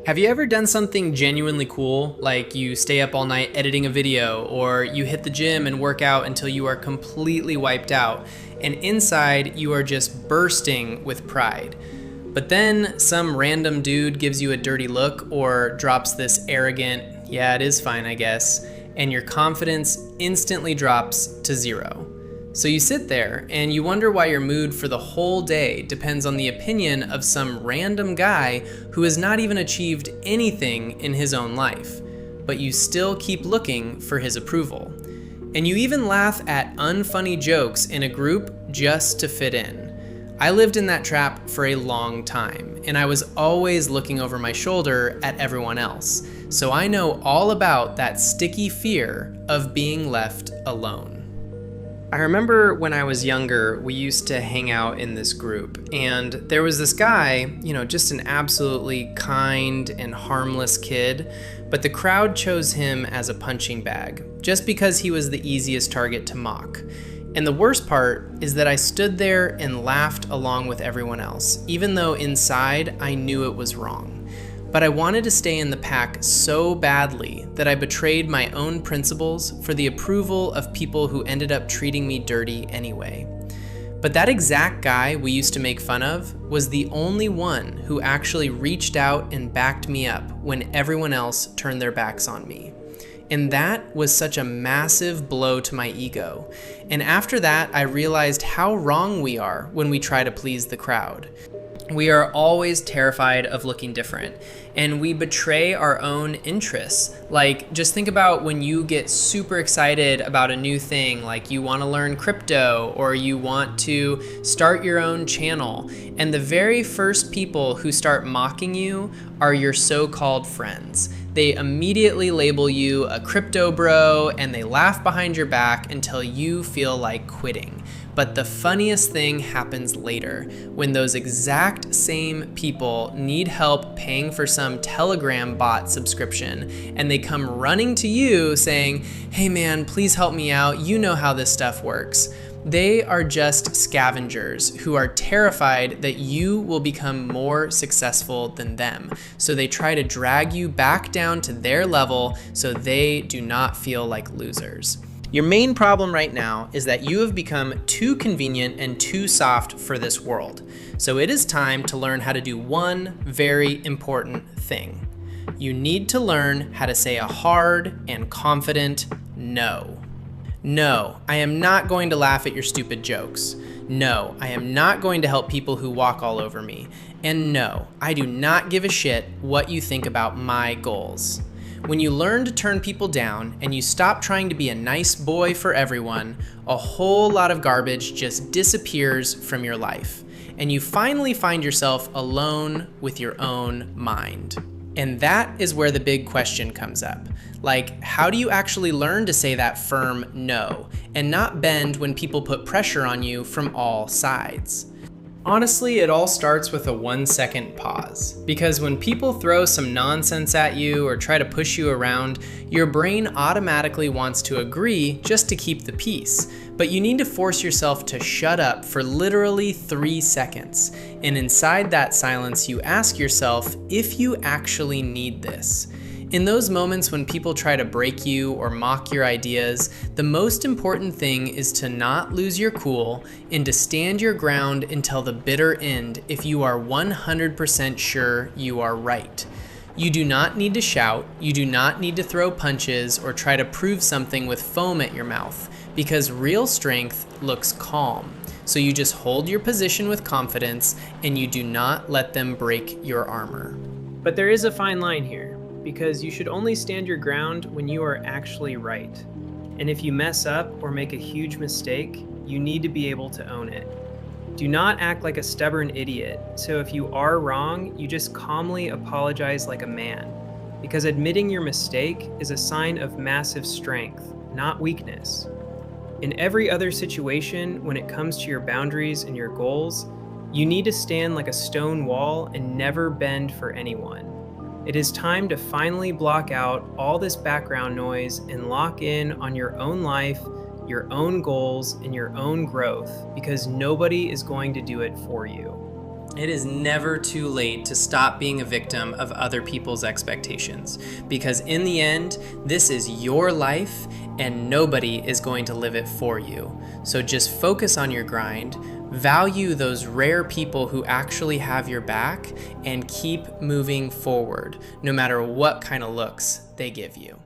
Have you ever done something genuinely cool, like you stay up all night editing a video, or you hit the gym and work out until you are completely wiped out, and inside you are just bursting with pride? But then some random dude gives you a dirty look or drops this arrogant, "yeah, it is fine, I guess," and your confidence instantly drops to zero. So you sit there and you wonder why your mood for the whole day depends on the opinion of some random guy who has not even achieved anything in his own life, but you still keep looking for his approval. And you even laugh at unfunny jokes in a group just to fit in. I lived in that trap for a long time, and I was always looking over my shoulder at everyone else. So I know all about that sticky fear of being left alone. I remember when I was younger, we used to hang out in this group, and there was this guy, just an absolutely kind and harmless kid, but the crowd chose him as a punching bag, just because he was the easiest target to mock. And the worst part is that I stood there and laughed along with everyone else, even though inside I knew it was wrong. But I wanted to stay in the pack so badly that I betrayed my own principles for the approval of people who ended up treating me dirty anyway. But that exact guy we used to make fun of was the only one who actually reached out and backed me up when everyone else turned their backs on me. And that was such a massive blow to my ego. And after that, I realized how wrong we are when we try to please the crowd. We are always terrified of looking different, and we betray our own interests. Like, just think about when you get super excited about a new thing, like you want to learn crypto or you want to start your own channel, and the very first people who start mocking you are your so-called friends. They immediately label you a crypto bro, and they laugh behind your back until you feel like quitting. But the funniest thing happens later, when those exact same people need help paying for some Telegram bot subscription, and they come running to you saying, "Hey man, please help me out, you know how this stuff works." They are just scavengers who are terrified that you will become more successful than them. So they try to drag you back down to their level so they do not feel like losers. Your main problem right now is that you have become too convenient and too soft for this world. So it is time to learn how to do one very important thing. You need to learn how to say a hard and confident no. No, I am not going to laugh at your stupid jokes. No, I am not going to help people who walk all over me. And no, I do not give a shit what you think about my goals. When you learn to turn people down and you stop trying to be a nice boy for everyone, a whole lot of garbage just disappears from your life. And you finally find yourself alone with your own mind. And that is where the big question comes up. Like, how do you actually learn to say that firm no and not bend when people put pressure on you from all sides? Honestly, it all starts with a 1-second pause, because when people throw some nonsense at you or try to push you around, your brain automatically wants to agree just to keep the peace. But you need to force yourself to shut up for literally 3 seconds. And inside that silence, you ask yourself if you actually need this. In those moments when people try to break you or mock your ideas, the most important thing is to not lose your cool and to stand your ground until the bitter end if you are 100% sure you are right. You do not need to shout, you do not need to throw punches or try to prove something with foam at your mouth, because real strength looks calm. So you just hold your position with confidence and you do not let them break your armor. But there is a fine line here, because you should only stand your ground when you are actually right. And if you mess up or make a huge mistake, you need to be able to own it. Do not act like a stubborn idiot. So if you are wrong, you just calmly apologize like a man, because admitting your mistake is a sign of massive strength, not weakness. In every other situation, when it comes to your boundaries and your goals, you need to stand like a stone wall and never bend for anyone. It is time to finally block out all this background noise and lock in on your own life, your own goals, and your own growth, because nobody is going to do it for you. It is never too late to stop being a victim of other people's expectations, because in the end, this is your life and nobody is going to live it for you. So just focus on your grind, value those rare people who actually have your back, and keep moving forward, no matter what kind of looks they give you.